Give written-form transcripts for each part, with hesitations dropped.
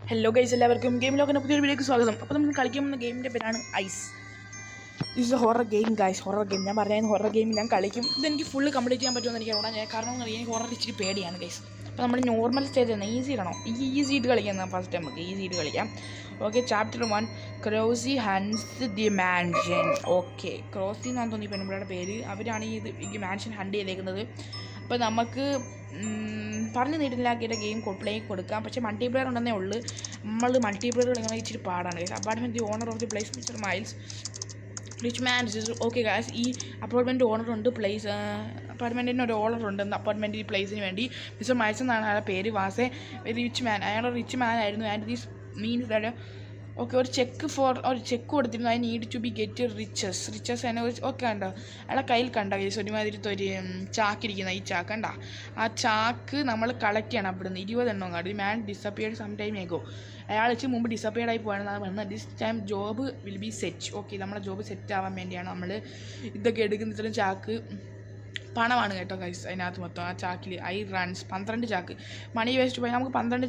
Hello guys, എല്ലാവർക്കും game ലോക്കിൻ്റെ പുതിയൊരു വീഡിയോക്ക് സ്വാഗതം. അപ്പോൾ നമ്മൾ കളിക്കാൻ പോകുന്ന ഗെയിമിൻ്റെ പേരാണ് Eyes. This a horror game guys, horror game. ഞാൻ പറഞ്ഞ ഹൊറർ ഗെയിം ഞാൻ കളിക്കും. ഇതെനിക്ക് ഫുള്ള് കംപ്ലീറ്റ് ചെയ്യാൻ പറ്റുമെന്ന് എനിക്ക് അറിയാം. കാരണം എനിക്ക് ഹൊറർ ഇച്ചിരി പേടിയാണ് ഗൈസ്. അപ്പോൾ നമ്മൾ നോർമൽ സ്റ്റേജ് ആണ്, ഈസി ഇടണോ? ഈസി ഇട്ട് കളിക്കാം. ഫസ്റ്റ് നമുക്ക് ഈസി ഇട്ട് കളിക്കാം. Okay, chapter 1 Crossy haunts the mansion. Okay, Crossy എന്നാണ് തോന്നി പെൺപിള്ളയുടെ പേര്. അവരാണ് ഈ മാൻഷൻ ഹണ്ട് ചെയ്തേക്കുന്നത്. അപ്പോൾ നമുക്ക് പറഞ്ഞു നീട്ടിലാക്കിയിട്ട് ഗെയിം പ്ലേ കൊടുക്കാം. പക്ഷേ മൾട്ടിപ്ലെയർ ഉണ്ടെന്നേ ഉള്ളൂ. നമ്മൾ മൾട്ടിപ്ലെയർ കളിക്കുന്നത് ഇച്ചിരി പാടാണ്. Apartment the owner of the place mister Miles rich man. Okay guys, ഈ അപ്പാർട്ട്മെൻറ്റ് ഓണറുണ്ട്. അപ്പാർട്ട്മെൻറ്റിന് ഒരു ഓണറുണ്ട്. അപ്പാർട്ട്മെൻറ്റ് ഈ പ്ലേസിന് വേണ്ടി മിസ്റ്റർ മൈൽസ് എന്നാണ് അയാളുടെ പേര്. Was a rich man. അയാൾ റിച്ച് മാൻ ആയിരുന്നു. And this means that okay, ഒരു ചെക്ക് കൊടുത്തിരുന്നു. I need to be get riches തന്നെ. ഓക്കെ, കണ്ടോ അയാളെ കയ്യിൽ കണ്ട കേസ് ഒരുമാതിരത്തെ ഒരു ചാക്കിരിക്കുന്ന ഈ ചാക്ക് കണ്ട. ആ ചാക്ക് നമ്മൾ കളക്ട് ചെയ്യണം. അവിടുന്ന് 20 എണ്ണം കണ്ടു. ഈ മാൻ ഡിസപ്പിയർഡ് സം ടൈം എഗോ. അയാൾ വെച്ച് മുമ്പ് ഡിസപ്പിയർഡ് ആയി പോയാണെന്നാണ് പറഞ്ഞത്. This time job will be set. Okay, നമ്മളെ ജോബ് സെറ്റ് ആവാൻ വേണ്ടിയാണ് നമ്മൾ ഇതൊക്കെ എടുക്കുന്ന. ഇത്രയും ചാക്ക് പണമാണ് കേട്ടോ ഗൈസ്. അതിനകത്ത് മൊത്തം ആ ചാക്കിൽ 12 ചാക്ക് മണി വേസ്റ്റ് പോയി. നമുക്ക് 12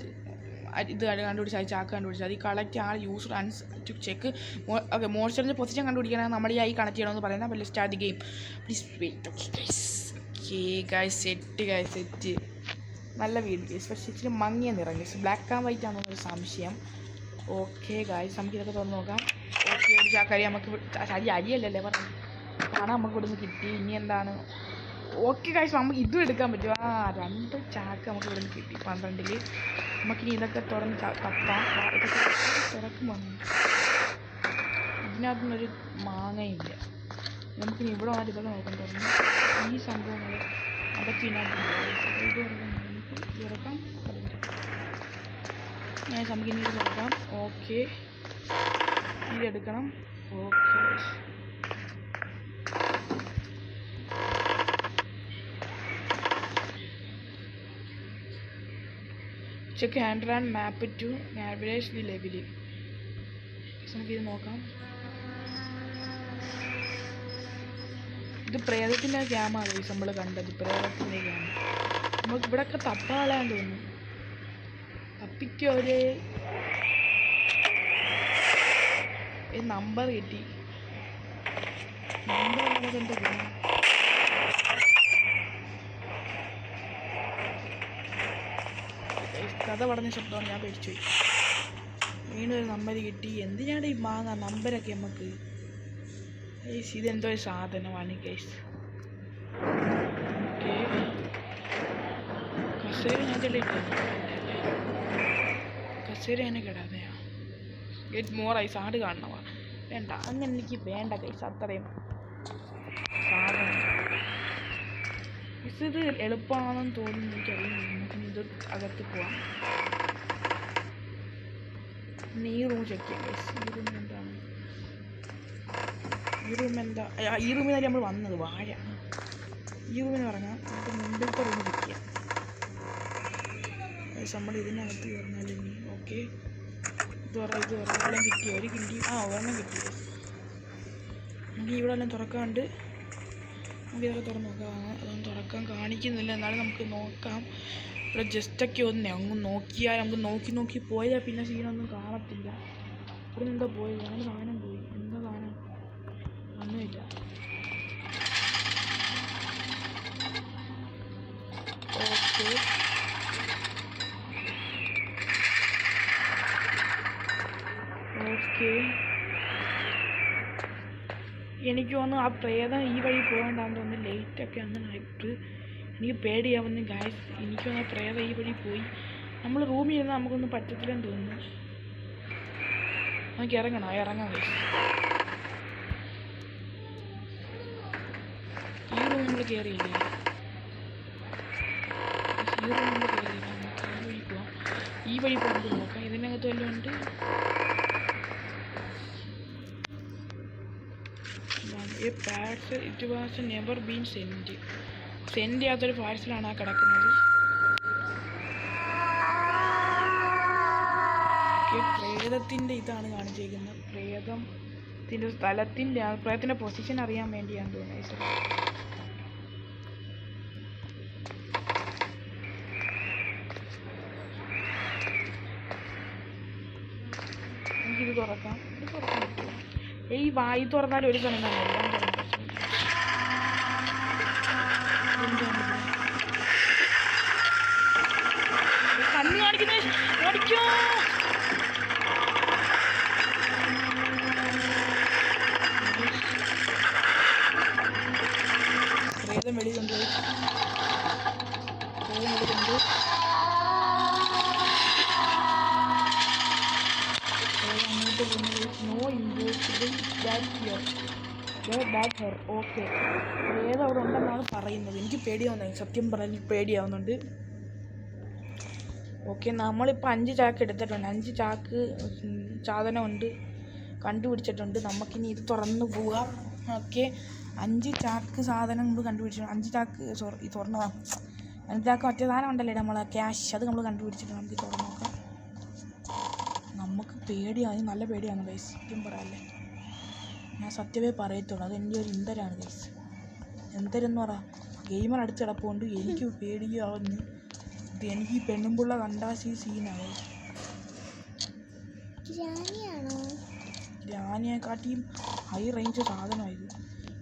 ഇത് കണ്ടുപിടിച്ചാൽ ചാക്ക് കണ്ടുപിടിച്ചാൽ ഈ collect all use runs to check. Okay, മോൺസ്റ്ററിൻ്റെ പൊസിഷൻ കണ്ടുപിടിക്കാനാണ് നമ്മൾ ഈ കണക്ട് ചെയ്യണമെന്ന് പറയുന്നത്. അപ്പോൾ start the game please wait. Okay guys, set നല്ല വീട് ഗൈസ്. പക്ഷേ ഇച്ചിരി മങ്ങിയ നിറം ഗൈസ്. ബ്ലാക്ക് ആൻഡ് വൈറ്റ് ആണെന്നൊരു സംശയം. ഓക്കെ ഗൈസ്, നമുക്ക് ഇതൊക്കെ തുറന്ന് നോക്കാം. ഓക്കെ, ഒരു ചാക്കരി നമുക്ക് അരിയല്ലല്ലേ പറഞ്ഞു പണം നമുക്ക് ഇവിടുന്ന് കിട്ടി. ഇനി എന്താണ്? ഓക്കെ ഗൈസ്, നമുക്ക് ഇതും എടുക്കാൻ പറ്റും. 2 ചാക്ക് നമുക്ക് ഇവിടുന്ന് കിട്ടി 12. നമുക്കിനി ഇതൊക്കെ തുറന്ന് തപ്പാം. ഇതൊക്കെ തുറക്കും വന്നു. ഇതിനകത്തുനിന്നൊരു മാങ്ങയില്ല. നമുക്കിനി ഇവിടെ വന്നിട്ട് ഇതൊക്കെ നോക്കാൻ തുടങ്ങി. ഈ സംഭവങ്ങൾ അതൊക്കെ ഇതിനകത്ത് ഇത് തുറക്കാം. നമുക്കിനി ഇത് തുറക്കാം. ഓക്കെ, ഇതെടുക്കണം. Okay, check hand and map to navigate the level. നമുക്കിത് നോക്കാം. ഇത് പ്രേതത്തിൻ്റെ ക്യാമാണ് നമ്മൾ കണ്ടത്. പ്രേതത്തിൻ്റെ ക്യാമ നമുക്ക് ഇവിടെയൊക്കെ തപ്പാളാൻ തോന്നുന്നു. തപ്പിക്കൊരു നമ്പർ കിട്ടി. നമ്പർ നമുക്ക് എന്താ കിട്ടും? കഥ പറഞ്ഞ ശബ്ദമാണ്, ഞാൻ പേടിച്ചു പോയി. വീണൊരു നമ്പർ കിട്ടി. എന്തിനാണ് ഈ മാങ്ങ നമ്പരൊക്കെ നമുക്ക്? ഇതെന്തോ ഒരു സാധനമാണ് കേസ്. ഓക്കെ, കസേര ഞാൻ ചെല്ലിട്ടു. കസേര എന്നെ കിടാതെയാ. Get more ice. ആട് കാണണവാ വേണ്ട, അങ്ങനെ എനിക്ക് വേണ്ട കേസ്. അത്രയും സാധനം ഇത് എളുപ്പമാണെന്ന് തോന്നുന്നു. എനിക്കറിയില്ല. നമുക്കിനി ഇത് അകത്ത് പോവാം. ഈ റൂം ചെക്ക് ചെയ്യാം ഗൈസ്. ഈ റൂം എന്താണ്? ഈ റൂമിൽ നമ്മൾ വന്നത് വാഴ. ഈ റൂമിന് പറഞ്ഞാൽ നമുക്ക് മുമ്പിലത്തെ റൂം ചെക്ക് ചെയ്യാം ഗൈസ്. നമ്മൾ ഇതിനകത്ത് കയറുന്നാലും ഇനി ഓക്കെ. ഇത് എല്ലാം കിട്ടി. ഒരു കിട്ടി. ഒരെണ്ണം കിട്ടി ഗൈസ്. നമുക്ക് ഇവിടെ എല്ലാം തുറക്കാണ്ട് നമുക്ക് ഇതൊക്കെ തുറന്ന് നോക്കാം. അതൊന്നും തുറക്കാൻ കാണിക്കുന്നില്ല. എന്നാലും നമുക്ക് നോക്കാം. ഇവിടെ ജസ്റ്റൊക്കെ അങ്ങ് നോക്കിയാൽ നമുക്ക് നോക്കി പോയാൽ പിന്നെ സീനൊന്നും കാണത്തില്ല. ഇവിടെ എന്താ പോയത്? ഞങ്ങൾ സാധനം പോയി. എന്താ സാധനം? ഒന്നുമില്ല. ഓക്കെ, എനിക്ക് തോന്നുന്നു ആ പ്രേതം ഈ വഴി പോകണ്ടാന്ന് തോന്നുന്നു. ലൈറ്റൊക്കെ അങ്ങനെ ആയിട്ട് എനിക്ക് പേടിയാവുന്നു ഗായ്സ്. എനിക്ക് തോന്നുന്നു പ്രേതം ഈ വഴി പോയി. നമ്മൾ റൂമിൽ ഇരുന്ന് നമുക്കൊന്നും പറ്റത്തില്ലെന്ന് തോന്നുന്നു. നമുക്ക് ഇറങ്ങാം ഗൈസ്. ഈ റൂം നമ്മൾ കയറിയില്ലേ? ഈ റൂം നമ്മൾ കയറിയില്ല. നമുക്ക് ഈ വഴി പോവാം. ഈ വഴി പോകുമ്പോൾ നോക്കാം. ഇതിനകത്ത് വല്ലതും ഉണ്ട്. Parcel it was never been send ചെയ്യാത്തൊരു പാഴ്സലാണ് ആ കിടക്കുന്നത്. പ്രേതത്തിൻ്റെ ഇതാണ് കാണിച്ചിരിക്കുന്നത്. പ്രേതത്തിൻ്റെ പ്രേതത്തിൻ്റെ പൊസിഷൻ അറിയാൻ വേണ്ടിയാണ് തോന്നുന്നത്. തുറക്കാം. ഈ വായി തുറന്നാലും ഒരു സമയം തന്നെ കണ്ണു കാണിക്കുന്നേ ഓടിക്കോ. പ്രേതം വെളിയിലുണ്ട്. No impossible that here. Okay, പ്രേതം അവിടെ ഉണ്ടെന്നാണ് പറയുന്നത്. എനിക്ക് പേടിയാവുന്നത്, സത്യം പറഞ്ഞാൽ പേടിയാവുന്നുണ്ട്. ഓക്കെ, നമ്മളിപ്പോൾ 5 ചാക്ക് എടുത്തിട്ടുണ്ട്. 5 ചാക്ക് സാധനമുണ്ട്, കണ്ടുപിടിച്ചിട്ടുണ്ട്. നമുക്കിനി ഇത് തുറന്ന് പോവാം. ഓക്കെ, 5 ചാക്ക് സാധനം നമ്മൾ കണ്ടുപിടിച്ചിട്ടുണ്ട്. 5 ചാക്ക് ഇത് തുറന്നതാണ്. 5 ചാക്ക് മറ്റേ സാധനം ഉണ്ടല്ലേ നമ്മളെ ക്യാഷ്, അത് നമ്മൾ കണ്ടുപിടിച്ചിട്ടുണ്ട്. നമുക്ക് തുറന്ന് നോക്കാം. നമുക്ക് പേടിയാണ്, നല്ല പേടിയാണ് ഗൈസ്, സത്യം പറയാല്ലേ. ഞാൻ സത്യമേ പറയത്തുള്ളൂ. അത് എൻ്റെ ഒരു ഇന്തരാണ് ഗൈസ്. എന്തരെന്ന് പറ, ഗെയിമർ അടുത്ത് കിടപ്പുകൊണ്ട് എനിക്ക് പേടിയാവുന്നു. എനിക്ക് ഈ പെണ്ണുമ്പുള്ള കണ്ടാശി സീനാണ്. ഗ്രാനിയെക്കാട്ടിയും ഹൈ റേഞ്ച് സാധനമായത്.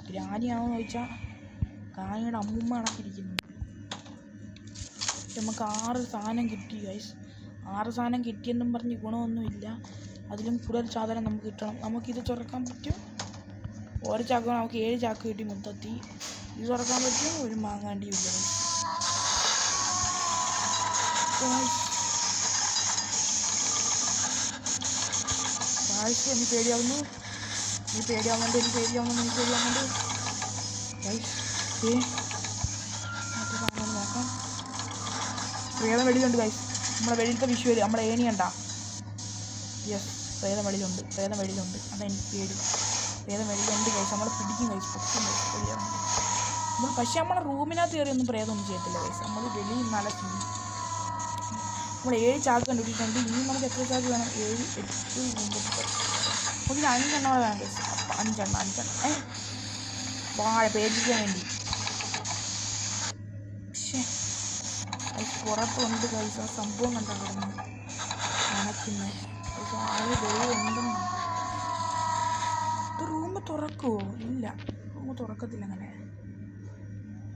ഗ്രാനിയാണെന്ന് ചോദിച്ചാൽ ഗ്രാനിയുടെ അമ്മൂമ്മ കണക്കിരിക്കുന്നു. നമുക്ക് 6 സാധനം കിട്ടി ഗൈസ്. 6 സാധനം കിട്ടിയെന്നും പറഞ്ഞ് ഗുണമൊന്നുമില്ല. അതിലും കൂടുതൽ സാധനം നമുക്ക് കിട്ടണം. നമുക്കിത് തുറക്കാൻ പറ്റും. ഓരോ ചാക്ക് നമുക്ക് 7 ചാക്ക് കിട്ടി മൊത്തത്തിൽ. ഇത് തുറക്കാൻ പറ്റും, ഒരു മാങ്ങാണ്ടിയില്ല. എനിക്ക് പേടിയാവുന്നു, എനിക്ക് പേടിയാവുന്നുണ്ട്, എനിക്ക് പേടിയാവുന്നുണ്ട്, എനിക്ക് പേടിയാവുന്നുണ്ട്. മറ്റു സാധനം നോക്കാം. പ്രേതം വെളിയിലുണ്ട് ഗൈസ്. നമ്മളെ വെളിയിലത്തെ വിഷ്വൽ, നമ്മളെ ഏണി കണ്ടാ. യെസ്, പ്രേതം വെളിയിലുണ്ട്, പ്രേതം വെളിയിലുണ്ട്. അതെനിക്ക് പേടി. പ്രേതം വെളിയിലുണ്ട് ഗൈസ്. നമ്മൾ പിടിക്കും ഗൈസ്, പൊട്ടും ഗൈസ്. പേടിയാവുന്നുണ്ട് നമ്മൾ. പക്ഷേ നമ്മളെ റൂമിനകത്ത് കയറിയൊന്നും പ്രേതമൊന്നും ചെയ്യത്തില്ല ഗൈസ്. നമ്മൾ വെളിയിൽ നല്ല ചെയ്യും. നമ്മൾ 7 ചാക്ക് കണ്ടുപിടിച്ചിട്ടുണ്ട്. ഇനി നമുക്ക് എത്ര ചാക്ക് വേണം? 7, 8, 9, 10. നമുക്ക് 5 എണ്ണം വേണം ഗൈസ്. അപ്പം 5 എണ്ണം വാഴ പേടിക്കാൻ വേണ്ടി. പക്ഷേ പുറത്തുണ്ട് ഗൈസ്. ആ സംഭവം കണ്ടാ കിടന്ന് നനയ്ക്കുന്നത്. ആള് ഉണ്ടെന്ന്. ഇത് റൂം തുറക്കുമോ? ഇല്ല, റൂം തുറക്കത്തില്ല. അങ്ങനെ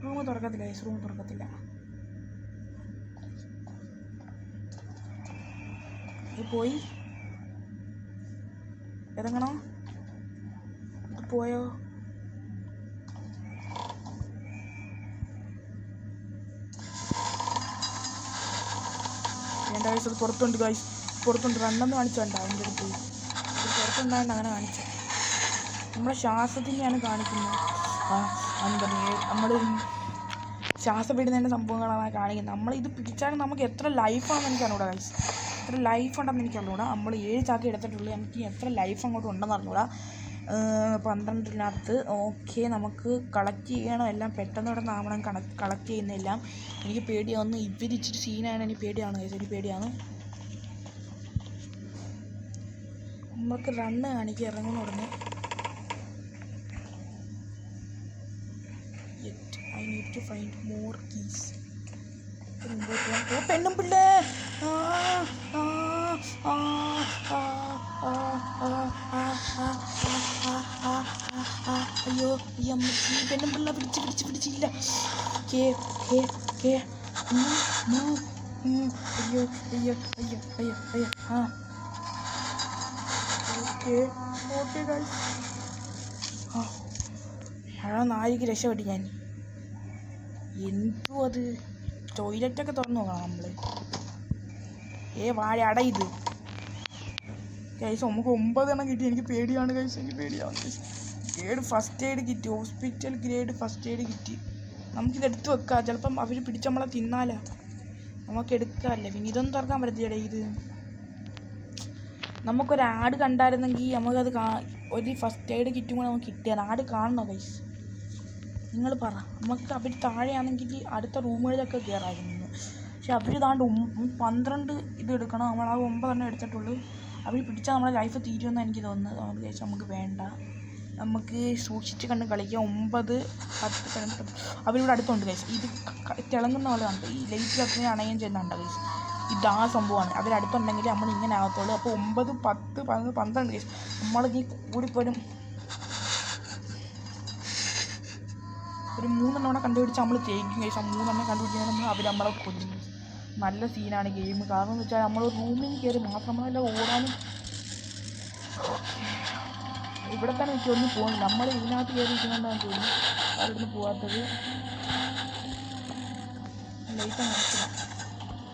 റൂം തുറക്കത്തില്ല ഗൈസ്, റൂം തുറക്കത്തില്ല. ഇത് പോയി ഇറങ്ങണോ? ഇത് പോയോ? എൻ്റെ ഗൈസ് അത് പുറത്തുണ്ട് ഗൈസ്, പുറത്തുണ്ട്. റണ്ണെന്ന് കാണിച്ചുണ്ടോ അതിൻ്റെ അടുത്ത്? ഇത് പുറത്തുണ്ടായിട്ട് അങ്ങനെ കാണിച്ചു. നമ്മളെ ശ്വാസത്തിൻ്റെയാണ് കാണിക്കുന്നത്. എന്താ നമ്മൾ ശ്വാസം വിടുന്നതിൻ്റെ സംഭവങ്ങളാണ് കാണിക്കുന്നത്. നമ്മളിത് പിടിച്ചാൽ നമുക്ക് എത്ര ലൈഫാണെന്ന് എനിക്കറിഞ്ഞൂടാ ഗൈസ്. എത്ര ലൈഫ് ഉണ്ടെന്ന് എനിക്കറിഞ്ഞൂടാ. നമ്മൾ 7 ചാക്ക് എടുത്തിട്ടുള്ളൂ. എനിക്ക് എത്ര ലൈഫ് അങ്ങോട്ട് ഉണ്ടെന്ന് അറിഞ്ഞൂടാ. 12-നകത്ത്. ഓക്കെ, നമുക്ക് കളക്ട് ചെയ്യണം എല്ലാം. പെട്ടെന്ന് ഇവിടെ നാമണം കളക്ട് ചെയ്യുന്നതെല്ലാം. എനിക്ക് പേടിയാവുന്നു. ഇവരിച്ചിട്ട് സീനാണ്. എനിക്ക് പേടിയാണ് ഗൈസ്, എനിക്ക് പേടിയാണ്. നമുക്ക് റണ്ണ് കാണിക്കുക, ഇറങ്ങുന്ന ഉടനെ. I need to find more keys. പെണ്ണും പിള്ളേ. അയ്യോ, ഈ അമ്മച്ചി പെണ്ണും പിള്ള പിടിച്ചില്ല. അയ്യോ ഓക്കെ ഗൈസ്. നായിക്ക് രക്ഷപ്പെട്ടു ഞാൻ. എന്തോ അത് ടോയ്ലറ്റൊക്കെ തുറന്നു നോക്കണം നമ്മൾ. വാഴ അടയത് ഗൈസ്. നമുക്ക് 9 എണ്ണം കിട്ടി. എനിക്ക് പേടിയാണ് ഗൈസ്, എനിക്ക് പേടിയാണ് guys. Grade first aid kit, hospital grade first aid kit. നമുക്കിത് എടുത്ത് വെക്കാം. ചിലപ്പം അവർ പിടിച്ച് നമ്മളെ തിന്നാലാ. നമുക്ക് എടുക്കാമല്ലേ. പിന്നെ ഇതൊന്നും തുറക്കാൻ പറ്റത്തില്ലേ ഇത്. നമുക്കൊരു ആഡ് കണ്ടായിരുന്നെങ്കിൽ നമുക്കത് ഒരു ഫസ്റ്റ് എയ്ഡ് കിറ്റും കൂടെ നമുക്ക് കിട്ടിയാൽ. ആഡ് കാണണോ ഗൈസ്? നിങ്ങൾ പറ. നമുക്ക് അവർ താഴെയാണെങ്കിൽ അടുത്ത റൂമുകളിലൊക്കെ കയറായിരുന്നു. പക്ഷെ അവർ ഇതാണ്ട് 12 ഇത് എടുക്കണം. നമ്മൾ ആ 9 എണ്ണം എടുത്തിട്ടുള്ളൂ. അവർ പിടിച്ചാൽ നമ്മളെ ലൈഫ് തീരുമെന്ന് എനിക്ക് തോന്നുന്നത്. അതുകൊണ്ട് കഴിച്ചാൽ നമുക്ക് വേണ്ട. നമുക്ക് സൂക്ഷിച്ച് കണ്ട് കളിക്കാം. 9, 10, 11 അവരിവിടെ അടുത്തുണ്ട് കഴിച്ച്. ഇത് തിളങ്ങുന്ന പോലെ ഉണ്ട്. ഈ ലൈറ്റ് അത്രയും അണയും ചെയ്യുന്നുണ്ട് കഴിച്ച്. ഇതാ സംഭവമാണ്. അതിനടുത്തുണ്ടെങ്കിൽ നമ്മൾ ഇങ്ങനെ ആകത്തുള്ളൂ. അപ്പോൾ 9, 10, 11, 12 കേസ് നമ്മൾ ഈ കൂടിപ്പോലും ഒരു 3 കണ്ടുപിടിച്ച് നമ്മൾ ജയിക്കും കേസ്. ആ 3 കണ്ടുപിടിച്ചാൽ അവർ നമ്മളെ കൊല്ലും. നല്ല സീനാണ് ഗെയിം. കാരണം എന്ന് വെച്ചാൽ നമ്മൾ റൂമിൽ കയറി മാത്രമല്ല ഓടാനും. ഇവിടെ തന്നെ എനിക്ക് ഒന്നും പോകുന്നില്ല. നമ്മൾ ഇതിനകത്ത് കയറിയിരിക്കുന്നുണ്ടാകും തോന്നുന്നു അവരൊന്നും പോകാത്തത്.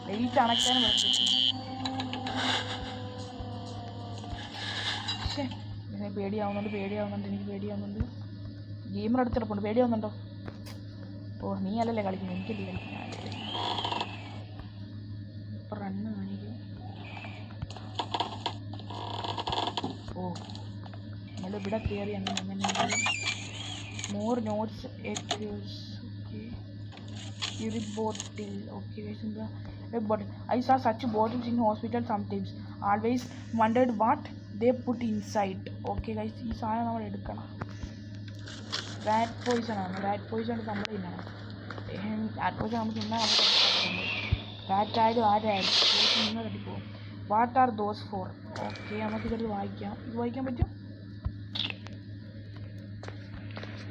ലൈറ്റ് അണയ്ക്കാനും പക്ഷേ പേടിയാവുന്നുണ്ട്. എനിക്ക് പേടിയാവുന്നുണ്ട്. ഗെയിമർ അടുത്തിടപ്പുണ്ട്. പേടിയാവുന്നുണ്ടോ? ഓ നീ അല്ലല്ലേ കളിക്കുന്നത്, എനിക്കല്ലേ കളിക്കുന്നത്. ഇപ്പം റണ്ണ് കാണിക്കും. ഓ നമ്മളിവിടെ കയറി അങ്ങനെ മോർ നോട്ട്സ് എക്യൂസ്. ബോട്ടിൽ ഓക്കെ എന്താ bottle. I saw such bottles in hospital sometimes. Always wondered what they put inside. Okay guys, ഈ സാധനം നമ്മൾ എടുക്കണം. റാറ്റ് പോയിസൺ ആണ്. റാറ്റ് പോയിസൺ നമ്മൾ തിന്നണം. റാറ്റ് പോയിസൺ നമ്മൾ തിന്നാൽ നമുക്ക് റാറ്റ് ആയാലും ആരായാലും നിങ്ങൾ തട്ടിപ്പോകും. What are those for? Okay നമുക്കിതൊരു വായിക്കാം. ഇത് വായിക്കാൻ പറ്റും.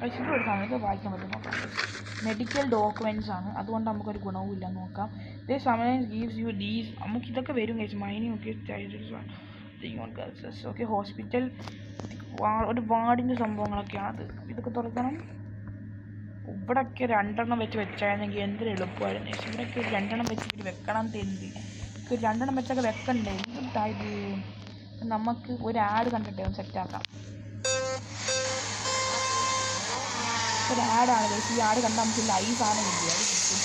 ഇത് എടുക്കാം. ഇത് വായിക്കാൻ പറ്റും. നോക്കാം. മെഡിക്കൽ ഡോക്യുമെൻറ്റ്സ് ആണ്. അതുകൊണ്ട് നമുക്കൊരു ഗുണവും ഇല്ല. നോക്കാം. ദേ സമയം ഗീവ്സ് യു ഡീസ്. നമുക്ക് ഇതൊക്കെ വരും കഴിച്ചു. മൈനിങ് ഒക്കെ ഓക്കെ. ഹോസ്പിറ്റൽ ഒരു വാർഡിൻ്റെ സംഭവങ്ങളൊക്കെയാണ് അത്. ഇതൊക്കെ തുറക്കണം. ഇവിടെയൊക്കെ 2 വെച്ച് വെച്ചായിരുന്നെങ്കിൽ എന്തൊരു എളുപ്പമായിരുന്നു. ഇവിടെയൊക്കെ 2 വെച്ച് വെക്കണം. തെന്തി 2 വെച്ചൊക്കെ വെക്കണ്ടേ. എന്തായത് നമുക്ക് ഒരു ആഡ് കണ്ടിട്ടേ ഒന്ന് സെറ്റാക്കാം. ഒരു ആഡാണ് ഗൈസ്. ഈ ആഡ് കണ്ടാൽ നമുക്ക് ലൈവ് സാധനം കിട്ടി. അത് കിട്ടും.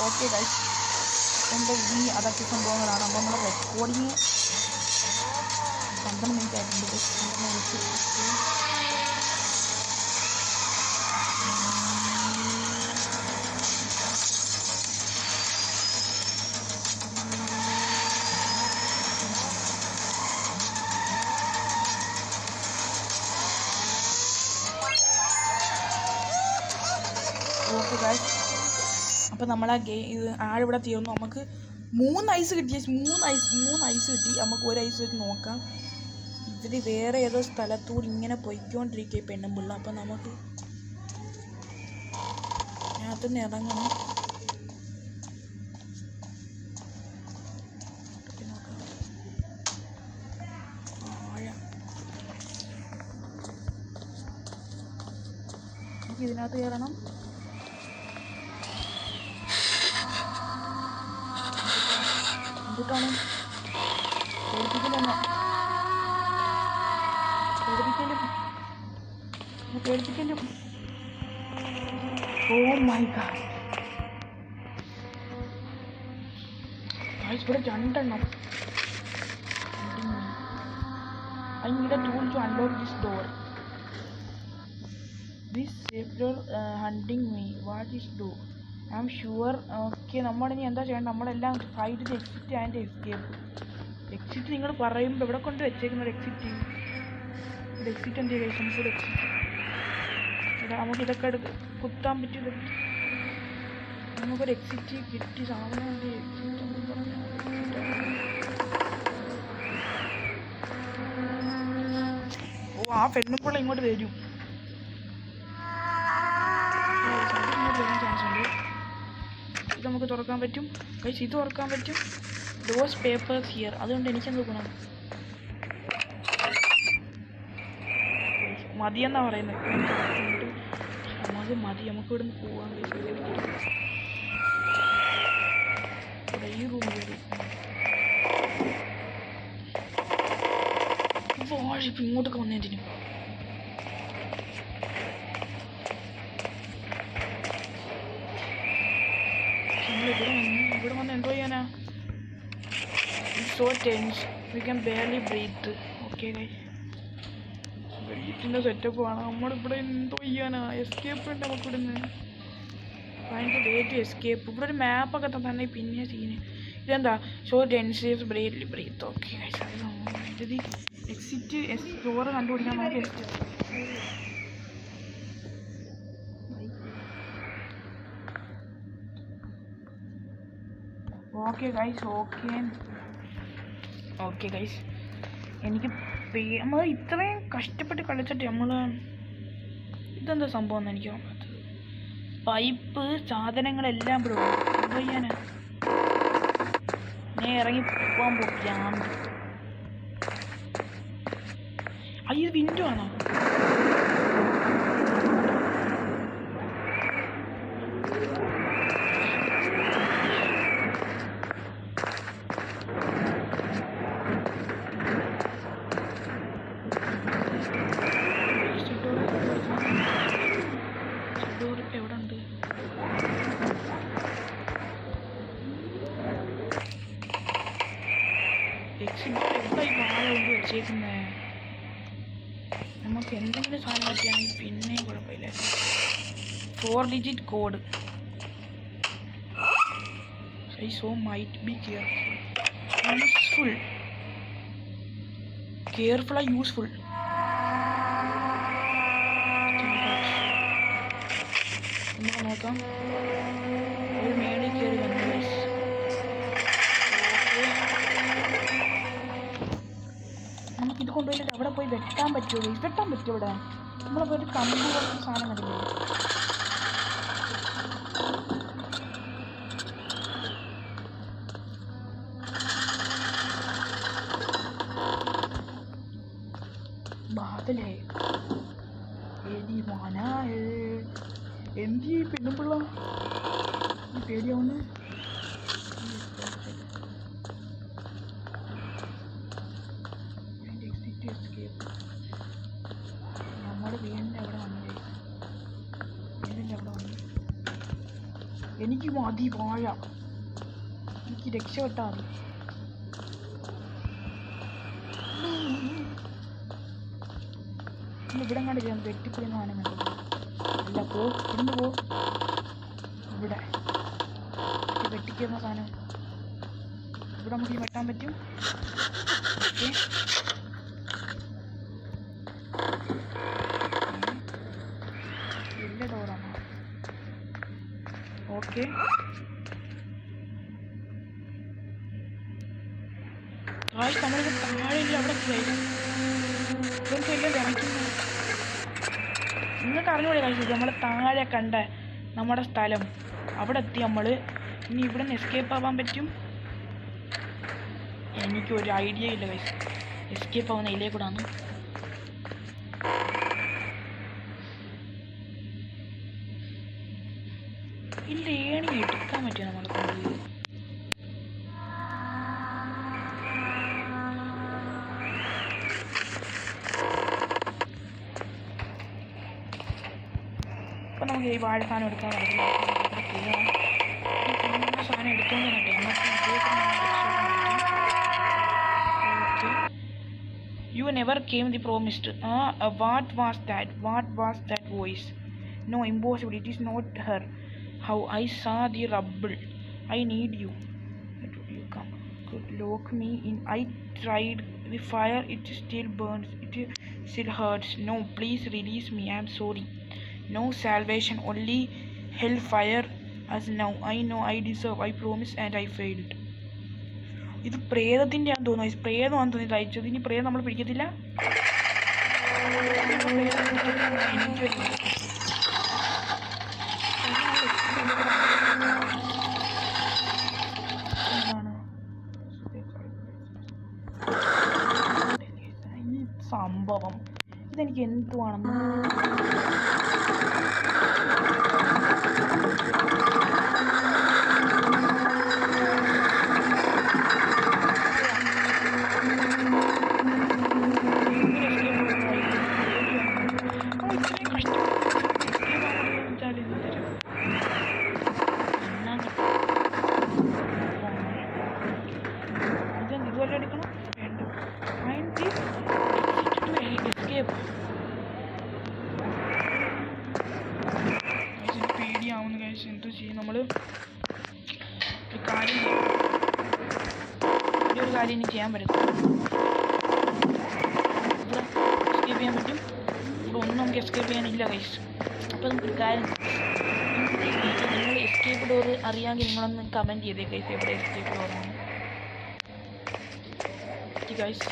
ഓക്കെ ഗൈസ്, എൻ്റെ ഈ അതൊക്കെ സംഭവങ്ങളാണ്. അപ്പോൾ നമ്മുടെ റെക്കോർഡിങ് 12 മിനിറ്റ് ആയിട്ടുണ്ട്. 12 മിനിറ്റ് ഓക്കെ ഗൈസ്. അപ്പോൾ നമ്മൾ ആ ഇത് ആടിവിടെ തീർന്നു. നമുക്ക് 3 ഐസ് കിട്ടി. 3 ഐസ് കിട്ടി. നമുക്ക് 1 ഐസ് വെച്ച് നോക്കാം. ഇവർ വേറെ ഏതോ സ്ഥലത്തൂടെ ഇങ്ങനെ പൊയ്ക്കൊണ്ടിരിക്കുക ഈ പെണ്ണും പിള്ള. അപ്പം നമുക്ക് അതിന് ഇറങ്ങണം. നമുക്ക് ഇതിനകത്ത് കയറണം. എന്തിട്ടാണ് പേടിപ്പിക്കലും. ഓ മൈ ഗാഡ് ഇവിടെ 2 I need a tool to unlock this door. This savior hunting me. What is do? I am sure. Okay നമ്മളിനി എന്താ ചെയ്യേണ്ടത്? നമ്മളെല്ലാം ഫൈറ്റ് ചെയ്ത് എക്സിറ്റ് ആൻഡ് എസ്കേപ്പ്. എക്സിറ്റ് നിങ്ങൾ പറയുമ്പോൾ ഇവിടെ കൊണ്ട് വെച്ചേക്കുന്നത് എക്സിറ്റ്. ഇത് എക്സിറ്റ് എന്ത് ചെയ്യുക? നമുക്കൊരു എക്സിറ്റ് നമുക്ക് ഇതൊക്കെ കുത്താൻ പറ്റിയത്. നമുക്കൊരു എക്സിറ്റ് കിട്ടി. സാധനം എന്ത് എക്സിറ്റ് എന്ന് പറഞ്ഞാൽ ഓ ആ പെണ്ണുമ്പോൾ ഇങ്ങോട്ട് വരും. വരാൻ ചാൻസ് ഉണ്ട്. ഇത് നമുക്ക് തുറക്കാൻ പറ്റും. ഗൈസ് ഇത് തുറക്കാൻ പറ്റും. Those papers here. അതുകൊണ്ട് എനിക്കെന്ത് ഗുണം? മതിയെന്നാ പറയുന്നത്. മതി നമുക്ക് ഇവിടുന്ന് പോവാൻ. ഈ റൂം കയറി ഇപ്പം ഇങ്ങോട്ടൊക്കെ വന്നതിന് ഇവിടെ വന്ന് എന്തോ ചെയ്യാനാ? So tense we can barely breathe. Okay guys ബ്രീത്തിൻ്റെ സെറ്റപ്പാണ്. നമ്മളിവിടെ എന്തോ ചെയ്യാനാ? എസ്കേപ്പ് ഉണ്ട് നമുക്കിവിടെ നിന്ന്. അതിൻ്റെ വേ ടു എസ്കേപ്പ്. ഇവിടെ ഒരു മാപ്പൊക്കെ തന്നെ പിന്നെ സീന്. ഇതെന്താ? So tensive breathly breathe. Okay guys ഇത് എക്സിറ്റ് ഡോറ് കണ്ടുപിടിക്കാൻ നോക്കി ഓക്കെ ഗൈസ് ഓക്കെ ഗൈസ് എനിക്ക് നമ്മൾ ഇത്രയും കഷ്ടപ്പെട്ട് കളിച്ചിട്ട് നമ്മൾ ഇതെന്താ സംഭവം എന്ന് എനിക്ക് തോന്നുന്നത്. പൈപ്പ് സാധനങ്ങളെല്ലാം ഇവിടെ എന്ത് ചെയ്യാനാ? ഞാൻ ഇറങ്ങി പോകാൻ പോകാം. ഇത് വിൻഡോ ആണോ? എവിടെ ഉണ്ട്? എവിടെ ഈ വാഴ കൊണ്ട് വെച്ചേക്കുന്നേ? നമുക്ക് എന്തെങ്കിലും സാധനം പറ്റിയാണെങ്കിൽ പിന്നെയും കുഴപ്പമില്ല. 4 digit code. So might be careful. Useful. Careful or useful? നമുക്ക് നോക്കാം. ഒരു മേളിൽ കയറി വന്നു. നമുക്കിത് കൊണ്ടുപോയിട്ട് അവിടെ പോയി വെട്ടാൻ പറ്റുമോ? വെട്ടാൻ പറ്റുമോ? ഇവിടെ നമ്മളെ പോയിട്ട് കമ്പി പോലത്തെ സാധനം കണ്ടില്ലേ? ബാദലേ ഏതി മോനാ എന്തി പെണ്ണുപിള്ള ഈ പേടിയാവുന്നു. നമ്മുടെ വീടിൻ്റെ അവിടെ വന്നു. എനിക്ക് മതി വാഴ. എനിക്ക് രക്ഷപ്പെട്ടാൽ മതി. ഇവിടെ കണ്ടില്ല വെട്ടിപ്പൊളിന്ന് സാധനം കണ്ടത്. അല്ല ഇവിടുന്ന് പോ. ഇവിടെ വെട്ടിക്കുന്ന സാധനം ഇവിടെ നമുക്ക് വെട്ടാൻ പറ്റും. ഓക്കെ വലിയ ഡോറാണ്. ഓക്കെ നമ്മളിത് താഴെ അവിടെ വരും. ഇവർക്കെല്ലാം വിറയ്ക്കുന്നു. നിങ്ങൾക്ക് അറിഞ്ഞൂടെ കഴിച്ചു നമ്മൾ താഴെ കണ്ട നമ്മുടെ സ്ഥലം അവിടെ എത്തി. നമ്മൾ ഇനി ഇവിടെ നിന്ന് എസ്കേപ്പ് ആവാൻ പറ്റും. എനിക്കൊരു ഐഡിയ ഇല്ല കഴിച്ചു എസ്കേപ്പ് ആവുന്ന ഇതിലേ കൂടാണ്. ഇല്ല ഏണി എടുക്കാൻ പറ്റുമോ നമ്മളെ കൊണ്ട്? അപ്പം നമുക്ക് ഈ വാഴ സാധനം എടുക്കാൻ പറ്റില്ല. സാധനം എടുത്തോണ്ട് You never came the promised. What was that? What was that voice? No, impossible. It is not her. How I saw the rubble. I need you. You come. Could lock me in. I tried the fire. It still burns. It still hurts. No, please release me. I am sorry. No salvation. Only hellfire. As now I know I deserve. I promised and I failed. ഇത് പ്രേതത്തിൻ്റെ ആണെന്ന് തോന്നുന്നു. പ്രേതമാണെന്ന് തോന്നി അയച്ചത്. ഇനി പ്രേതം നമ്മൾ പിടിക്കത്തില്ല. ഈ സംഭവം ഇതെനിക്ക് എന്തുവാണെന്ന് പേടിയാവുന്നു കഴിച്ച് എന്തോ ചെയ്യും. നമ്മൾ ഒരു കാര്യം ഇനി ചെയ്യാൻ പറ്റും. ഇവിടെ എസ്കേപ്പ് ചെയ്യാൻ പറ്റും. ഇവിടെ ഒന്നും നമുക്ക് എസ്കേപ്പ് ചെയ്യാനില്ല കഴിച്ച്. അപ്പോൾ നമുക്കൊരു കാര്യം നിങ്ങൾ എസ്കേപ്പ് എസ്കേപ്പ് ഡോർ അറിയാമെങ്കിൽ നിങ്ങളൊന്ന് കമൻറ്റ് ചെയ്തേ ഗൈസ്, എവിടെ എസ്കേപ്പ് ഡോറാണ് ഗൈസ്.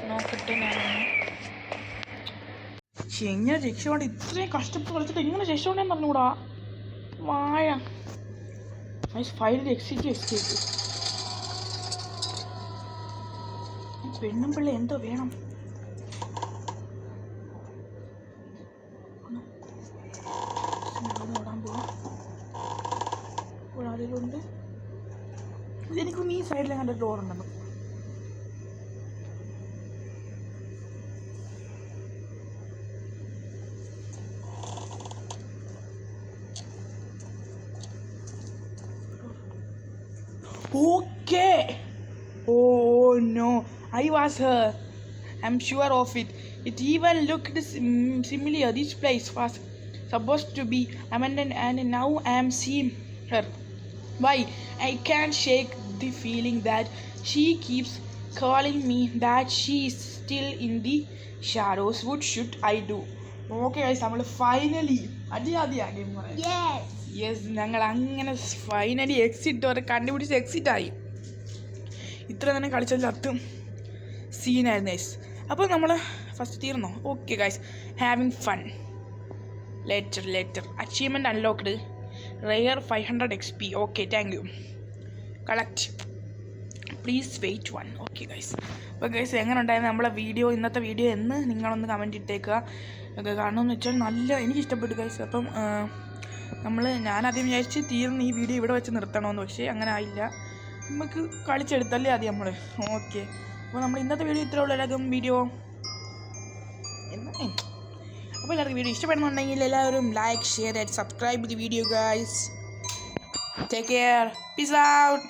നോക്കട്ടെ ഞാനൊന്ന്. പക്ഷെ എങ്ങനെ രക്ഷപ്പെട്ട് ഇത്രയും കഷ്ടപ്പെട്ട് കളിച്ചിട്ട് എങ്ങനെ രക്ഷപ്പെടേന്ന് പറഞ്ഞുകൂടാ. വാഴ ഗൈസ്, ഫൈനൽ എസ്കേപ്പ്. പെണ്ണും പിള്ളേ എന്തോ വേണം. ഓടാൻ പോവാം. അതിലുണ്ട്. എനിക്കൊന്ന് ഈ സൈഡിൽ അങ്ങനെ ഡോറുണ്ടെന്ന്. Okay. Oh no, I was her. I'm sure of it. It even looked similar. This place was supposed to be abandoned and now I am seeing her. Why? I can't shake the feeling that she keeps calling me, that she is still in the shadows. What should I do? Okay guys, നമ്മൾ finally game പറയാം. Yes, ഞങ്ങൾ അങ്ങനെ finally exit വരെ കണ്ടുപിടിച്ച് എക്സിറ്റായി. ഇത്ര തന്നെ കളിച്ചാൽ ചത്തും സീനായിരുന്നു guys. അപ്പോൾ നമ്മൾ ഫസ്റ്റ് തീർന്നോ? Okay guys, having fun. Letter achievement unlocked, rare 500 XP. Okay, thank you. Collect, please wait 1. Okay guys. അപ്പോൾ ഗൈസ്, എങ്ങനെ ഉണ്ടായിരുന്നു നമ്മളെ വീഡിയോ, ഇന്നത്തെ വീഡിയോ എന്ന് നിങ്ങളൊന്ന് കമൻറ്റ് ഇട്ടേക്കുക. കാരണം എന്ന് വെച്ചാൽ നല്ല എനിക്കിഷ്ടപ്പെട്ടു ഗൈസ്. അപ്പം ഞാനാദ്യം വിചാരിച്ച് തീർന്ന് ഈ വീഡിയോ ഇവിടെ വെച്ച് നിർത്തണമെന്ന്, പക്ഷേ അങ്ങനെ ആയില്ല. നമുക്ക് കളിച്ചെടുത്തല്ലേ ആദ്യം നമ്മൾ. ഓക്കെ, അപ്പോൾ നമ്മൾ ഇന്നത്തെ വീഡിയോ ഇത്രേ ഉള്ളൂ. എല്ലാവർക്കും വീഡിയോ അപ്പോൾ എല്ലാവർക്കും വീഡിയോ ഇഷ്ടപ്പെടുന്നുണ്ടെങ്കിൽ എല്ലാവരും like, share and subscribe the video guys. Take care, peace out.